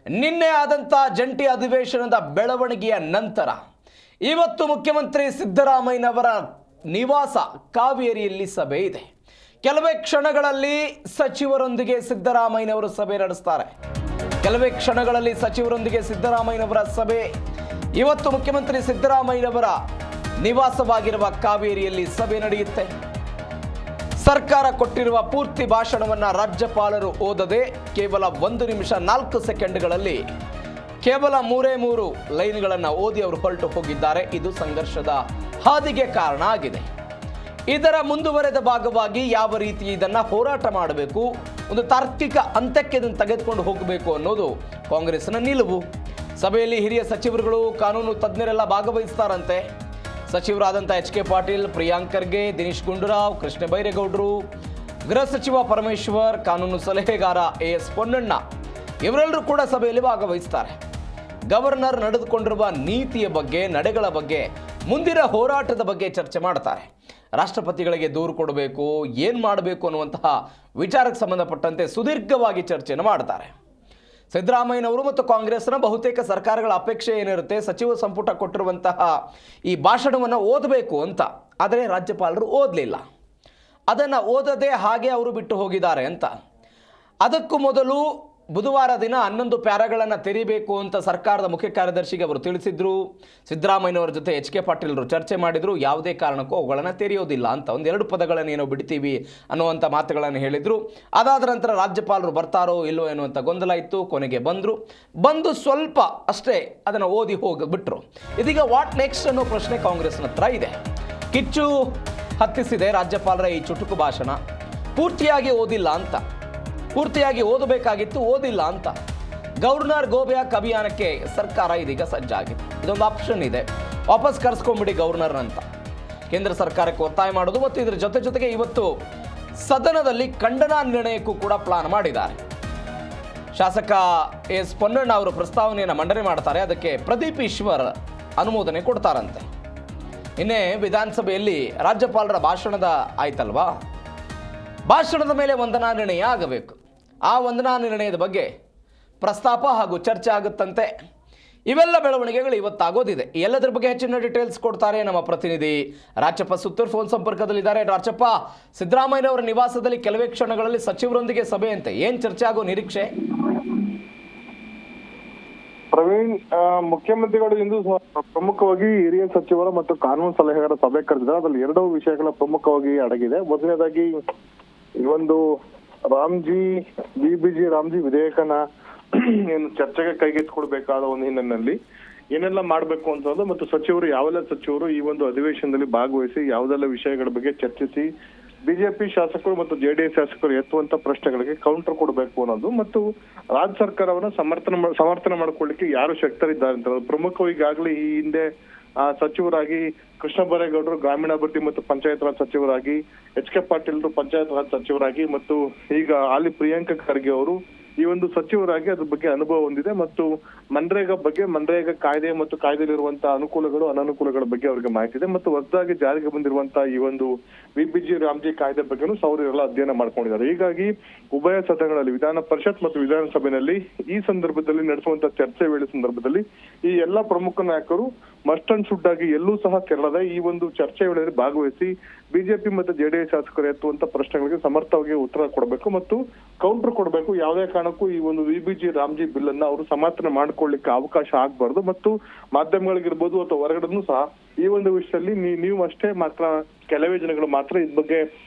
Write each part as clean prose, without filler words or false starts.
ನಿನ್ನೆ ಆದಂಥ ಜಂಟಿ ಅಧಿವೇಶನದ ಬೆಳವಣಿಗೆಯ ನಂತರ ಇವತ್ತು ಮುಖ್ಯಮಂತ್ರಿ ಸಿದ್ದರಾಮಯ್ಯನವರ ನಿವಾಸ ಕಾವೇರಿಯಲ್ಲಿ ಸಭೆ ಇದೆ. ಕೆಲವೇ ಕ್ಷಣಗಳಲ್ಲಿ ಸಚಿವರೊಂದಿಗೆ ಸಿದ್ದರಾಮಯ್ಯನವರು ಸಭೆ ನಡೆಸ್ತಾರೆ. ಕೆಲವೇ ಕ್ಷಣಗಳಲ್ಲಿ ಸಚಿವರೊಂದಿಗೆ ಸಿದ್ದರಾಮಯ್ಯನವರ ಸಭೆ ಇವತ್ತು ಮುಖ್ಯಮಂತ್ರಿ ಸಿದ್ದರಾಮಯ್ಯನವರ ನಿವಾಸವಾಗಿರುವ ಕಾವೇರಿಯಲ್ಲಿ ಸಭೆ ನಡೆಯುತ್ತೆ. ಸರ್ಕಾರ ಕೊಟ್ಟಿರುವ ಪೂರ್ತಿ ಭಾಷಣವನ್ನು ರಾಜ್ಯಪಾಲರು ಓದದೆ ಕೇವಲ 1 ನಿಮಿಷ 4 ಸೆಕೆಂಡ್ಗಳಲ್ಲಿ ಕೇವಲ 3 ಲೈನ್ಗಳನ್ನು ಓದಿ ಅವರು ಹೊರಟು ಹೋಗಿದ್ದಾರೆ. ಇದು ಸಂಘರ್ಷದ ಹಾದಿಗೆ ಕಾರಣ ಆಗಿದೆ. ಇದರ ಮುಂದುವರೆದ ಭಾಗವಾಗಿ ಯಾವ ರೀತಿ ಇದನ್ನು ಹೋರಾಟ ಮಾಡಬೇಕು, ಒಂದು ತಾರ್ಕಿಕ ಅಂತ್ಯಕ್ಕೆ ಇದನ್ನು ತೆಗೆದುಕೊಂಡು ಹೋಗಬೇಕು ಅನ್ನೋದು ಕಾಂಗ್ರೆಸ್ನ ನಿಲುವು. ಸಭೆಯಲ್ಲಿ ಹಿರಿಯ ಸಚಿವರುಗಳು, ಕಾನೂನು ತಜ್ಞರೆಲ್ಲ ಭಾಗವಹಿಸ್ತಾರಂತೆ. ಸಚಿವರಾದಂಥ ಎಚ್.ಕೆ. ಪಾಟೀಲ್, ಪ್ರಿಯಾಂಕ್ ಖರ್ಗೆ, ದಿನೇಶ್ ಗುಂಡೂರಾವ್, ಕೃಷ್ಣ ಬೈರೇಗೌಡರು, ಗೃಹ ಸಚಿವ ಪರಮೇಶ್ವರ್, ಕಾನೂನು ಸಲಹೆಗಾರ ಎ.ಎಸ್. ಪೊನ್ನಣ್ಣ ಇವರೆಲ್ಲರೂ ಕೂಡ ಸಭೆಯಲ್ಲಿ ಭಾಗವಹಿಸ್ತಾರೆ. ಗವರ್ನರ್ ನಡೆದುಕೊಂಡಿರುವ ನೀತಿಯ ಬಗ್ಗೆ, ನಡೆಗಳ ಬಗ್ಗೆ, ಮುಂದಿನ ಹೋರಾಟದ ಬಗ್ಗೆ ಚರ್ಚೆ ಮಾಡ್ತಾರೆ. ರಾಷ್ಟ್ರಪತಿಗಳಿಗೆ ದೂರು ಕೊಡಬೇಕು, ಏನು ಮಾಡಬೇಕು ಅನ್ನುವಂತಹ ವಿಚಾರಕ್ಕೆ ಸಂಬಂಧಪಟ್ಟಂತೆ ಸುದೀರ್ಘವಾಗಿ ಚರ್ಚೆಯನ್ನು ಮಾಡ್ತಾರೆ. ಸಿದ್ದರಾಮಯ್ಯನವರು ಮತ್ತು ಕಾಂಗ್ರೆಸ್ನ ಬಹುತೇಕ ಸರ್ಕಾರಗಳ ಅಪೇಕ್ಷೆ ಏನಿರುತ್ತೆ, ಸಚಿವ ಸಂಪುಟ ಕೊಟ್ಟಿರುವಂತಹ ಈ ಭಾಷಣವನ್ನು ಓದಬೇಕು ಅಂತ. ಆದರೆ ರಾಜ್ಯಪಾಲರು ಓದಲಿಲ್ಲ. ಅದನ್ನು ಓದದೆ ಹಾಗೆ ಅವರು ಬಿಟ್ಟು ಹೋಗಿದ್ದಾರೆ ಅಂತ. ಅದಕ್ಕೂ ಮೊದಲು ಬುಧವಾರ ದಿನ 11 ಪ್ಯಾರಾಗಳನ್ನು ತೆರೀಬೇಕು ಅಂತ ಸರ್ಕಾರದ ಮುಖ್ಯ ಕಾರ್ಯದರ್ಶಿಗೆ ಅವರು ತಿಳಿಸಿದ್ರು. ಸಿದ್ದರಾಮಯ್ಯನವರ ಜೊತೆ ಎಚ್.ಕೆ. ಪಾಟೀಲರು ಚರ್ಚೆ ಮಾಡಿದ್ರು. ಯಾವುದೇ ಕಾರಣಕ್ಕೂ ಅವುಗಳನ್ನು ತೆರೆಯೋದಿಲ್ಲ ಅಂತ, 1-2 ಪದಗಳನ್ನೇನೋ ಬಿಡ್ತೀವಿ ಅನ್ನುವಂಥ ಮಾತುಗಳನ್ನು ಹೇಳಿದರು. ಅದಾದ ನಂತರ ರಾಜ್ಯಪಾಲರು ಬರ್ತಾರೋ ಇಲ್ಲೋ ಎನ್ನುವಂಥ ಗೊಂದಲ ಇತ್ತು. ಕೊನೆಗೆ ಬಂದು ಸ್ವಲ್ಪ ಅಷ್ಟೇ ಅದನ್ನು ಓದಿ ಹೋಗಿಬಿಟ್ರು. ಇದೀಗ ವಾಟ್ ನೆಕ್ಸ್ಟ್ ಅನ್ನೋ ಪ್ರಶ್ನೆ ಕಾಂಗ್ರೆಸ್ನ ಹತ್ರ ಇದೆ. ಕಿಚ್ಚು ಹತ್ತಿಸಿದೆ ರಾಜ್ಯಪಾಲರ ಈ ಚುಟುಕು ಭಾಷಣ. ಪೂರ್ತಿಯಾಗಿ ಓದಿಲ್ಲ ಅಂತ, ಪೂರ್ತಿಯಾಗಿ ಓದಬೇಕಾಗಿತ್ತು, ಓದಿಲ್ಲ ಅಂತ. ಗವರ್ನರ್ ಗೋ ಬ್ಯಾಕ್ ಅಭಿಯಾನಕ್ಕೆ ಸರ್ಕಾರ ಇದೀಗ ಸಜ್ಜಾಗಿದೆ. ಇದೊಂದು ಆಪ್ಷನ್ ಇದೆ, ವಾಪಸ್ ಕರೆಸ್ಕೊಂಡ್ಬಿಡಿ ಗವರ್ನರ್ ಅಂತ ಕೇಂದ್ರ ಸರ್ಕಾರಕ್ಕೆ ಒತ್ತಾಯ ಮಾಡೋದು. ಮತ್ತು ಇದರ ಜೊತೆಗೆ ಇವತ್ತು ಸದನದಲ್ಲಿ ಖಂಡನಾ ನಿರ್ಣಯಕ್ಕೂ ಕೂಡ ಪ್ಲಾನ್ ಮಾಡಿದ್ದಾರೆ. ಶಾಸಕ ಎಸ್ ಪೊನ್ನಣ್ಣ ಅವರು ಪ್ರಸ್ತಾವನೆಯನ್ನು ಮಂಡನೆ ಮಾಡ್ತಾರೆ. ಅದಕ್ಕೆ ಪ್ರದೀಪ್ ಈಶ್ವರ್ ಅನುಮೋದನೆ ಕೊಡ್ತಾರಂತೆ. ಇನ್ನೇ ವಿಧಾನಸಭೆಯಲ್ಲಿ ರಾಜ್ಯಪಾಲರ ಭಾಷಣದ ಆಯ್ತಲ್ವಾ, ಭಾಷಣದ ಮೇಲೆ ವಂದನಾ ನಿರ್ಣಯ ಆಗಬೇಕು. ಆ ವಂದನಾ ನಿರ್ಣಯದ ಬಗ್ಗೆ ಪ್ರಸ್ತಾಪ ಹಾಗೂ ಚರ್ಚೆ ಆಗುತ್ತಂತೆ. ಇವೆಲ್ಲ ಬೆಳವಣಿಗೆಗಳು ಇವತ್ತಾಗೋದಿದೆ. ಎಲ್ಲದರ ಬಗ್ಗೆ ಹೆಚ್ಚಿನ ಡೀಟೇಲ್ಸ್ ಕೊಡ್ತಾರೆ ನಮ್ಮ ಪ್ರತಿನಿಧಿ ರಾಚಪ್ಪ ಸುತ್ತೂರು. ಫೋನ್ ಸಂಪರ್ಕದಲ್ಲಿದ್ದಾರೆ. ರಾಚಪ್ಪ, ಸಿದ್ದರಾಮಯ್ಯನವರ ನಿವಾಸದಲ್ಲಿ ಕೆಲವೇ ಕ್ಷಣಗಳಲ್ಲಿ ಸಚಿವರೊಂದಿಗೆ ಸಭೆ ಅಂತೆ, ಏನು ಚರ್ಚೆ ಆಗೋ ನಿರೀಕ್ಷೆ? ಪ್ರವೀಣ್, ಮುಖ್ಯಮಂತ್ರಿಗಳು ಇಂದು ಪ್ರಮುಖವಾಗಿ ಹಿರಿಯ ಸಚಿವರ ಮತ್ತು ಕಾನೂನು ಸಲಹೆಗಾರ ಸಭೆ ಕರೆದಿದ್ದಾರೆ. ಅದರಲ್ಲಿ 2 ವಿಷಯಗಳ ಪ್ರಮುಖವಾಗಿ ಅಡಗಿದೆ. ಮೊದಲನೇದಾಗಿ ಈ ಒಂದು ಬಿಬಿಜಿ ರಾಮ್ಜಿ ವಿಧೇಯಕನ ಏನು ಚರ್ಚೆಗೆ ಕೈಗೆತ್ತಿಕೊಳ್ಬೇಕಾದ ಒಂದು ಹಿನ್ನೆಲೆಯಲ್ಲಿ ಏನೆಲ್ಲ ಮಾಡ್ಬೇಕು ಅಂತಂದು ಮತ್ತು ಸಚಿವರು ಯಾವೆಲ್ಲ ಸಚಿವರು ಈ ಒಂದು ಅಧಿವೇಶನದಲ್ಲಿ ಭಾಗವಹಿಸಿ ಯಾವುದೆಲ್ಲ ವಿಷಯಗಳ ಬಗ್ಗೆ ಚರ್ಚಿಸಿ ಬಿಜೆಪಿ ಶಾಸಕರು ಮತ್ತು ಜೆಡಿಎಸ್ ಶಾಸಕರು ಎತ್ತುವಂತ ಪ್ರಶ್ನೆಗಳಿಗೆ ಕೌಂಟರ್ ಕೊಡಬೇಕು ಅನ್ನೋದು, ಮತ್ತು ರಾಜ್ಯ ಸರ್ಕಾರವನ್ನ ಸಮರ್ಥನೆ ಮಾಡ್ಕೊಳ್ಳಿಕ್ಕೆ ಯಾರು ಶಕ್ತರಿದ್ದಾರೆ ಅಂತ ಪ್ರಮುಖವಾಗಿ ಈಗಾಗಲೇ ಈ ಹಿಂದೆ ಸಚಿವರಾಗಿ ಕೃಷ್ಣ ಬೈರೇಗೌಡರು ಗ್ರಾಮೀಣಾಭಿವೃದ್ಧಿ ಮತ್ತು ಪಂಚಾಯತ್ ರಾಜ್ ಸಚಿವರಾಗಿ, ಎಚ್.ಕೆ. ಪಾಟೀಲ್ ಪಂಚಾಯತ್ ರಾಜ್ ಸಚಿವರಾಗಿ, ಮತ್ತು ಈಗ ಹಾಲಿ ಪ್ರಿಯಾಂಕ ಖರ್ಗೆ ಅವರು ಈ ಒಂದು ಸಚಿವರಾಗಿ ಅದ್ರ ಬಗ್ಗೆ ಅನುಭವ ಹೊಂದಿದೆ. ಮತ್ತು ಮನ್ರೇಗಾ ಕಾಯ್ದೆ ಮತ್ತು ಕಾಯ್ದೆಯಲ್ಲಿರುವಂತಹ ಅನುಕೂಲಗಳು ಅನನುಕೂಲಗಳ ಬಗ್ಗೆ ಅವರಿಗೆ ಮಾಹಿತಿ ಇದೆ. ಮತ್ತು ಹೊಸದಾಗಿ ಜಾರಿಗೆ ಬಂದಿರುವಂತಹ ಈ ಒಂದು ಬಿಬಿಜಿ ರಾಮ್ಜಿ ಕಾಯ್ದೆ ಬಗ್ಗೆನೂ ಅವರೆಲ್ಲ ಅಧ್ಯಯನ ಮಾಡ್ಕೊಂಡಿದ್ದಾರೆ. ಹೀಗಾಗಿ ಉಭಯ ಸದನಗಳಲ್ಲಿ ವಿಧಾನ ಪರಿಷತ್ ಮತ್ತು ವಿಧಾನಸಭೆಯಲ್ಲಿ ಈ ಸಂದರ್ಭದಲ್ಲಿ ನಡೆಸುವಂತಹ ಚರ್ಚೆ ವೇಳೆ ಸಂದರ್ಭದಲ್ಲಿ ಈ ಎಲ್ಲಾ ಪ್ರಮುಖ ನಾಯಕರು ಮಸ್ಟ್ ಅಂಡ್ ಶುಡ್ ಆಗಿ ಎಲ್ಲೂ ಸಹ ಕೆರಳದೆ ಈ ಒಂದು ಚರ್ಚೆ ವೇಳೆಯಲ್ಲಿ ಭಾಗವಹಿಸಿ ಬಿಜೆಪಿ ಮತ್ತು ಜೆಡಿಎಸ್ ಶಾಸಕರು ಎತ್ತುವಂತ ಪ್ರಶ್ನೆಗಳಿಗೆ ಸಮರ್ಥವಾಗಿ ಉತ್ತರ ಕೊಡಬೇಕು ಮತ್ತು ಕೌಂಟರ್ ಕೊಡಬೇಕು. ಯಾವುದೇ ಕಾರಣಕ್ಕೂ ಈ ಒಂದು ವಿಬಿಜಿ ರಾಮ್ಜಿ ಬಿಲ್ ಅನ್ನ ಅವರು ಸಮರ್ಥನೆ ಮಾಡ್ಕೊಳ್ಳಿಕ್ಕೆ ಅವಕಾಶ ಆಗ್ಬಾರ್ದು. ಮತ್ತು ಮಾಧ್ಯಮಗಳಿಗಿರ್ಬೋದು ಅಥವಾ ಹೊರಗಡೆನೂ ಸಹ ಈ ಒಂದು ವಿಷಯದಲ್ಲಿ ನೀವು ಅಷ್ಟೇ ಮಾತ್ರ, ಕೆಲವೇ ಜನಗಳು ಮಾತ್ರ ಇದ್ರ ಬಗ್ಗೆ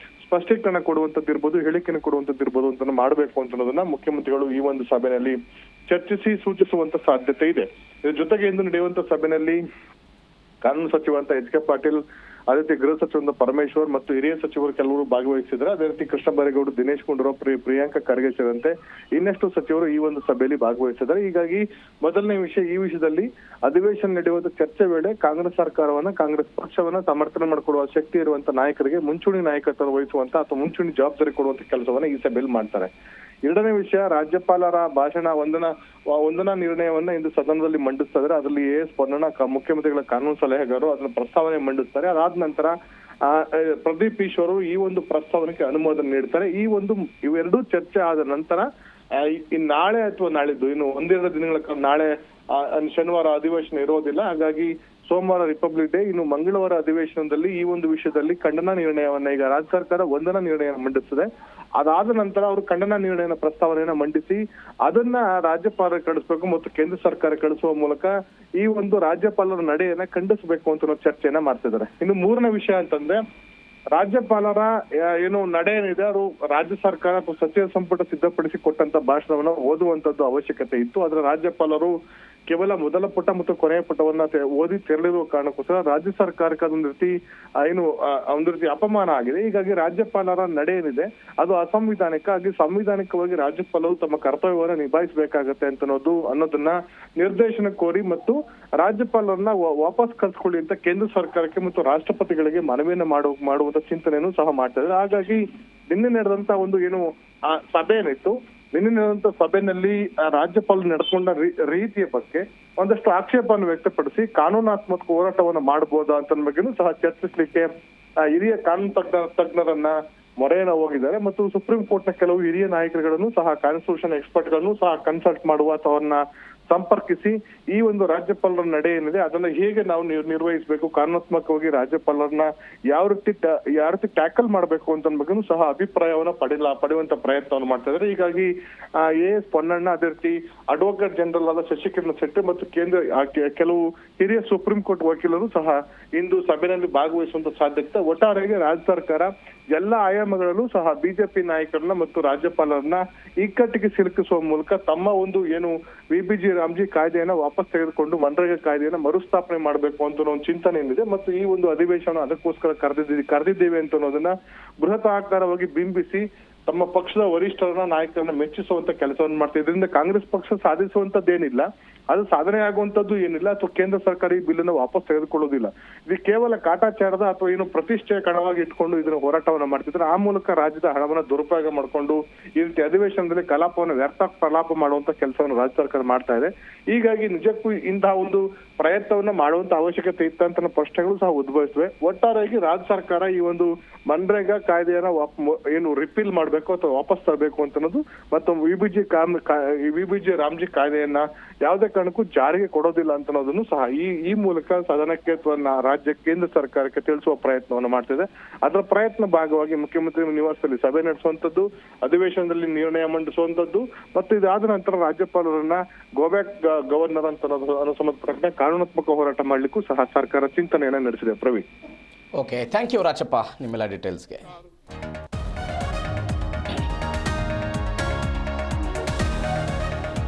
ಸ್ಪಷ್ಟೀಕರಣ ಕೊಡುವಂತದ್ದಿರ್ಬೋದು, ಹೇಳಿಕೆಯನ್ನು ಕೊಡುವಂತದ್ದಿರ್ಬೋದು ಅಂತ ಮಾಡಬೇಕು ಅಂತ ಅನ್ನೋದನ್ನ ಮುಖ್ಯಮಂತ್ರಿಗಳು ಈ ಒಂದು ಸಭೆಯಲ್ಲಿ ಚರ್ಚಿಸಿ ಸೂಚಿಸುವಂತ ಸಾಧ್ಯತೆ ಇದೆ. ಇದ್ರ ಜೊತೆಗೆ ಇಂದು ನಡೆಯುವಂತ ಸಭೆಯಲ್ಲಿ ಕಾನೂನು ಸಚಿವ ಅಂತ ಎಚ್.ಕೆ. ಪಾಟೀಲ್, ಅದೇ ರೀತಿ ಗೃಹ ಸಚಿವ ಪರಮೇಶ್ವರ್ ಮತ್ತು ಹಿರಿಯ ಸಚಿವರು ಕೆಲವರು ಭಾಗವಹಿಸಿದ್ದಾರೆ. ಅದೇ ರೀತಿ ಕೃಷ್ಣ ಬೈರೇಗೌಡರು, ದಿನೇಶ್ ಗುಂಡೂರಾವ್, ಪ್ರಿಯಾಂಕ ಖರ್ಗೆ ಸೇರಿದಂತೆ ಇನ್ನಷ್ಟು ಸಚಿವರು ಈ ಒಂದು ಸಭೆಯಲ್ಲಿ ಭಾಗವಹಿಸಿದ್ದಾರೆ. ಹೀಗಾಗಿ ಮೊದಲನೇ ವಿಷಯ, ಈ ವಿಷಯದಲ್ಲಿ ಅಧಿವೇಶನ ನಡೆಯುವಂತ ಚರ್ಚೆ ವೇಳೆ ಕಾಂಗ್ರೆಸ್ ಸರ್ಕಾರವನ್ನ, ಕಾಂಗ್ರೆಸ್ ಪಕ್ಷವನ್ನ ಸಮರ್ಥನೆ ಮಾಡಿಕೊಡುವ ಶಕ್ತಿ ಇರುವಂತ ನಾಯಕರಿಗೆ ಮುಂಚೂಣಿ ನಾಯಕತ್ವ ವಹಿಸುವಂತ ಅಥವಾ ಮುಂಚೂಣಿ ಜವಾಬ್ದಾರಿ ಕೊಡುವಂತ ಕೆಲಸವನ್ನ ಈ ಸಭೆಯಲ್ಲಿ ಮಾಡ್ತಾರೆ. 2ನೇ ವಿಷಯ, ರಾಜ್ಯಪಾಲರ ಭಾಷಣ ವಂದನಾ ನಿರ್ಣಯವನ್ನ ಇಂದು ಸದನದಲ್ಲಿ ಮಂಡಿಸ್ತಾ ಇದ್ದಾರೆ. ಅದರಲ್ಲಿ ಎ.ಎಸ್. ಪೊನ್ನಣ್ಣ ಮುಖ್ಯಮಂತ್ರಿಗಳ ಕಾನೂನು ಸಲಹೆಗಾರರು ಅದನ್ನ ಪ್ರಸ್ತಾವನೆ ಮಂಡಿಸ್ತಾರೆ. ಅದಾದ ನಂತರ ಪ್ರದೀಪ್ ಈಶ್ವರ್ ಈ ಒಂದು ಪ್ರಸ್ತಾವನೆಗೆ ಅನುಮೋದನೆ ನೀಡ್ತಾರೆ. ಇವೆರಡೂ ಚರ್ಚೆ ಆದ ನಂತರ ಇನ್ ನಾಳೆ ಅಥವಾ ನಾಳಿದ್ದು ಇನ್ನು ಒಂದೆರಡು ದಿನಗಳ ಕಾಲ ನಾಳೆ ಶನಿವಾರ ಅಧಿವೇಶನ ಇರೋದಿಲ್ಲ. ಹಾಗಾಗಿ ಸೋಮವಾರ ರಿಪಬ್ಲಿಕ್ ಡೇ, ಇನ್ನು ಮಂಗಳವಾರ ಅಧಿವೇಶನದಲ್ಲಿ ಈ ಒಂದು ವಿಷಯದಲ್ಲಿ ಖಂಡನಾ ನಿರ್ಣಯವನ್ನ ಈಗ ರಾಜ್ಯ ಸರ್ಕಾರ ವಂದನಾ ನಿರ್ಣಯ ಮಂಡಿಸಿದೆ. ಅದಾದ ನಂತರ ಅವರು ಖಂಡನಾ ನಿರ್ಣಯನ ಪ್ರಸ್ತಾವನೆಯನ್ನ ಮಂಡಿಸಿ ಅದನ್ನ ರಾಜ್ಯಪಾಲರು ಕಳಿಸ್ಬೇಕು ಮತ್ತು ಕೇಂದ್ರ ಸರ್ಕಾರ ಕಳಿಸುವ ಮೂಲಕ ಈ ಒಂದು ರಾಜ್ಯಪಾಲರ ನಡೆಯನ್ನ ಖಂಡಿಸಬೇಕು ಅಂತ ಚರ್ಚೆಯನ್ನ ಮಾಡ್ತಿದ್ದಾರೆ. ಇನ್ನು ಮೂರನೇ ವಿಷಯ ಅಂತಂದ್ರೆ ರಾಜ್ಯಪಾಲರ ಏನು ನಡೆ ಏನಿದೆ ಅದು ರಾಜ್ಯ ಸರ್ಕಾರ ಅಥವಾ ಸಚಿವ ಸಂಪುಟ ಸಿದ್ಧಪಡಿಸಿ ಕೊಟ್ಟಂತ ಭಾಷಣವನ್ನ ಓದುವಂತದ್ದು ಅವಶ್ಯಕತೆ ಇತ್ತು. ಆದ್ರೆ ರಾಜ್ಯಪಾಲರು ಕೇವಲ ಮೊದಲ ಪುಟ ಮತ್ತು ಕೊನೆಯ ಪುಟವನ್ನ ಓದಿ ತೆರಳಿರುವ ಕಾರಣಕ್ಕೋಸ್ಕರ ರಾಜ್ಯ ಸರ್ಕಾರಕ್ಕೆ ಅದೊಂದು ರೀತಿ ಒಂದು ರೀತಿ ಅಪಮಾನ ಆಗಿದೆ. ಹೀಗಾಗಿ ರಾಜ್ಯಪಾಲರ ನಡೆ ಏನಿದೆ ಅದು ಅಸಂವಿಧಾನಿಕ ಆಗಿ ಸಂವಿಧಾನಿಕವಾಗಿ ರಾಜ್ಯಪಾಲರು ತಮ್ಮ ಕರ್ತವ್ಯವನ್ನ ನಿಭಾಯಿಸಬೇಕಾಗತ್ತೆ ಅನ್ನೋದನ್ನ ನಿರ್ದೇಶನ ಕೋರಿ ಮತ್ತು ರಾಜ್ಯಪಾಲರನ್ನ ವಾಪಸ್ ಕಳ್ಸ್ಕೊಳ್ಳಿ ಅಂತ ಕೇಂದ್ರ ಸರ್ಕಾರಕ್ಕೆ ಮತ್ತು ರಾಷ್ಟ್ರಪತಿಗಳಿಗೆ ಮನವಿಯನ್ನ ಮಾಡುವಂತ ಚಿಂತನೆಯನ್ನು ಸಹ ಮಾಡ್ತಾ ಇದ್ದಾರೆ. ಹಾಗಾಗಿ ನಿನ್ನೆ ನಡೆದಂತ ಒಂದು ಏನು ಸಭೆ ಏನಿತ್ತು, ನಿನ್ನೆ ನಡೆದಂತ ಸಭೆಯಲ್ಲಿ ರಾಜ್ಯಪಾಲರು ನಡೆದುಕೊಂಡ ರೀತಿಯ ಬಗ್ಗೆ ಒಂದಷ್ಟು ಆಕ್ಷೇಪವನ್ನು ವ್ಯಕ್ತಪಡಿಸಿ ಕಾನೂನಾತ್ಮಕ ಹೋರಾಟವನ್ನು ಮಾಡಬಹುದಾ ಅಂತ ಬಗ್ಗೆನೂ ಸಹ ಚರ್ಚಿಸಲಿಕ್ಕೆ ಹಿರಿಯ ಕಾನೂನು ತಜ್ಞರನ್ನ ಮೊರೆಯನ್ನ ಹೋಗಿದ್ದಾರೆ ಮತ್ತು ಸುಪ್ರೀಂ ಕೋರ್ಟ್ ನ ಕೆಲವು ಹಿರಿಯ ನಾಯಕರುಗಳನ್ನು ಸಹ ಕಾನ್ಸ್ಟಿಟ್ಯೂಷನ್ ಎಕ್ಸ್ಪರ್ಟ್ ಗಳನ್ನು ಸಹ ಕನ್ಸಲ್ಟ್ ಮಾಡುವ ಅಥವಾ ಅವ್ರನ್ನ ಸಂಪರ್ಕಿಸಿ ಈ ಒಂದು ರಾಜ್ಯಪಾಲರ ನಡೆ ಏನಿದೆ ಅದನ್ನ ಹೇಗೆ ನಾವು ನಿರ್ವಹಿಸಬೇಕು, ಕಾನೂನಾತ್ಮಕವಾಗಿ ರಾಜ್ಯಪಾಲರನ್ನ ಯಾವ ರೀತಿ ಟ್ಯಾಕಲ್ ಮಾಡಬೇಕು ಅಂತ ಬಗ್ಗೆನೂ ಸಹ ಅಭಿಪ್ರಾಯವನ್ನ ಪಡೆಯುವಂತ ಪ್ರಯತ್ನವನ್ನು ಮಾಡ್ತಾ ಇದ್ದಾರೆ. ಹೀಗಾಗಿ AS ಪೊನ್ನಣ್ಣ, ಅದೇ ರೀತಿ ಅಡ್ವೊಕೇಟ್ ಜನರಲ್ ಆದ ಶಶಿಕಿರಣ್ ಶೆಟ್ಟಿ ಮತ್ತು ಕೆಲವು ಹಿರಿಯ ಸುಪ್ರೀಂ ಕೋರ್ಟ್ ವಕೀಲರು ಸಹ ಇಂದು ಸಭೆಯಲ್ಲಿ ಭಾಗವಹಿಸುವಂತ ಸಾಧ್ಯತೆ. ಒಟ್ಟಾರೆಯಾಗಿ ರಾಜ್ಯ ಸರ್ಕಾರ ಎಲ್ಲ ಆಯಾಮಗಳಲ್ಲೂ ಸಹ ಬಿಜೆಪಿ ನಾಯಕರನ್ನ ಮತ್ತು ರಾಜ್ಯಪಾಲರನ್ನ ಇಕ್ಕಟ್ಟಿಗೆ ಸಿಲುಕಿಸುವ ಮೂಲಕ ತಮ್ಮ ಒಂದು ಏನು VBG ರಾಮ್ಜಿ ಕಾಯ್ದೆಯನ್ನ ವಾಪಸ್ ತೆಗೆದುಕೊಂಡು ಮನ್ರೇಗಾ ಕಾಯ್ದೆಯನ್ನ ಮರುಸ್ಥಾಪನೆ ಮಾಡಬೇಕು ಅಂತ ಒಂದು ಚಿಂತನೆ ಏನಿದೆ ಮತ್ತು ಈ ಒಂದು ಅಧಿವೇಶನ ಅದಕ್ಕೋಸ್ಕರ ಕರೆದಿದ್ದೇವೆ ಅಂತ ಅನ್ನೋದನ್ನ ಬೃಹತ್ ಆಕಾರವಾಗಿ ಬಿಂಬಿಸಿ ತಮ್ಮ ಪಕ್ಷದ ವರಿಷ್ಠರನ್ನ ನಾಯಕರನ್ನ ಮೆಚ್ಚಿಸುವಂತ ಕೆಲಸವನ್ನು ಮಾಡ್ತಾ ಇದರಿಂದ ಕಾಂಗ್ರೆಸ್ ಪಕ್ಷ ಸಾಧಿಸುವಂತದ್ದೇನಿಲ್ಲ, ಅದು ಸಾಧನೆ ಆಗುವಂತದ್ದು ಏನಿಲ್ಲ ಅಥವಾ ಕೇಂದ್ರ ಸರ್ಕಾರ ಈ ಬಿಲ್ ಅನ್ನು ವಾಪಸ್ ತೆಗೆದುಕೊಳ್ಳೋದಿಲ್ಲ. ಇದು ಕೇವಲ ಕಾಟಾಚಾರದ ಅಥವಾ ಏನು ಪ್ರತಿಷ್ಠೆಯ ಕಣವಾಗಿ ಇಟ್ಕೊಂಡು ಇದನ್ನ ಹೋರಾಟವನ್ನ ಮಾಡ್ತಿದ್ರೆ ಆ ಮೂಲಕ ರಾಜ್ಯದ ಹಣವನ್ನ ದುರುಪಯೋಗ ಮಾಡ್ಕೊಂಡು ಈ ರೀತಿ ಅಧಿವೇಶನದಲ್ಲಿ ಕಲಾಪವನ್ನು ವ್ಯರ್ಥ ಪ್ರಲಾಪ ಮಾಡುವಂತ ಕೆಲಸವನ್ನು ರಾಜ್ಯ ಸರ್ಕಾರ ಮಾಡ್ತಾ ಇದೆ. ಹೀಗಾಗಿ ನಿಜಕ್ಕೂ ಇಂತಹ ಒಂದು ಪ್ರಯತ್ನವನ್ನ ಮಾಡುವಂತ ಅವಶ್ಯಕತೆ ಇತ್ತಂತ ಪ್ರಶ್ನೆಗಳು ಸಹ ಉದ್ಭವಿಸಿವೆ. ಒಟ್ಟಾರೆಯಾಗಿ ರಾಜ್ಯ ಸರ್ಕಾರ ಈ ಒಂದು ಮನ್ರೇಗಾ ಕಾಯ್ದೆಯನ್ನ ಏನು ರಿಪೀಲ್ ಮಾಡಬೇಕು ಅಥವಾ ವಾಪಸ್ ತರಬೇಕು ಅಂತ ಅನ್ನೋದು ಮತ್ತು VBG ರಾಮ್ಜಿ ಕಾಯ್ದೆಯನ್ನ ಯಾವುದೇ ಕಾರಣಕ್ಕೂ ಜಾರಿಗೆ ಕೊಡೋದಿಲ್ಲ ಅಂತ ಅನ್ನೋದನ್ನು ಸಹ ಈ ಮೂಲಕ ಸದನಕ್ಕೆ ಅಥವಾ ರಾಜ್ಯ ಕೇಂದ್ರ ಸರ್ಕಾರಕ್ಕೆ ತಿಳಿಸುವ ಪ್ರಯತ್ನವನ್ನು ಮಾಡ್ತಿದೆ. ಅದರ ಪ್ರಯತ್ನ ಭಾಗವಾಗಿ ಮುಖ್ಯಮಂತ್ರಿ ನಿವಾಸದಲ್ಲಿ ಸಭೆ ನಡೆಸುವಂತದ್ದು, ಅಧಿವೇಶನದಲ್ಲಿ ನಿರ್ಣಯ ಮಂಡಿಸುವಂತದ್ದು ಮತ್ತು ಇದಾದ ನಂತರ ರಾಜ್ಯಪಾಲರನ್ನ ಗೋಬ್ಯಾಕ್ ಗವರ್ನರ್ ಅಂತ ಅನ್ನೋ ಸಂಬಂಧಪಟ್ಟ ಕಾನೂನಾತ್ಮಕ ಹೋರಾಟ ಮಾಡ್ಲಿಕ್ಕೂ ಸಹ ಸರ್ಕಾರ ಚಿಂತನೆಯನ್ನ ನಡೆಸಿದೆ. Praveen. Okay, thank you Rachappa ನಿಮ್ಮೆಲ್ಲ ಡೀಟೇಲ್ಸ್ಗೆ.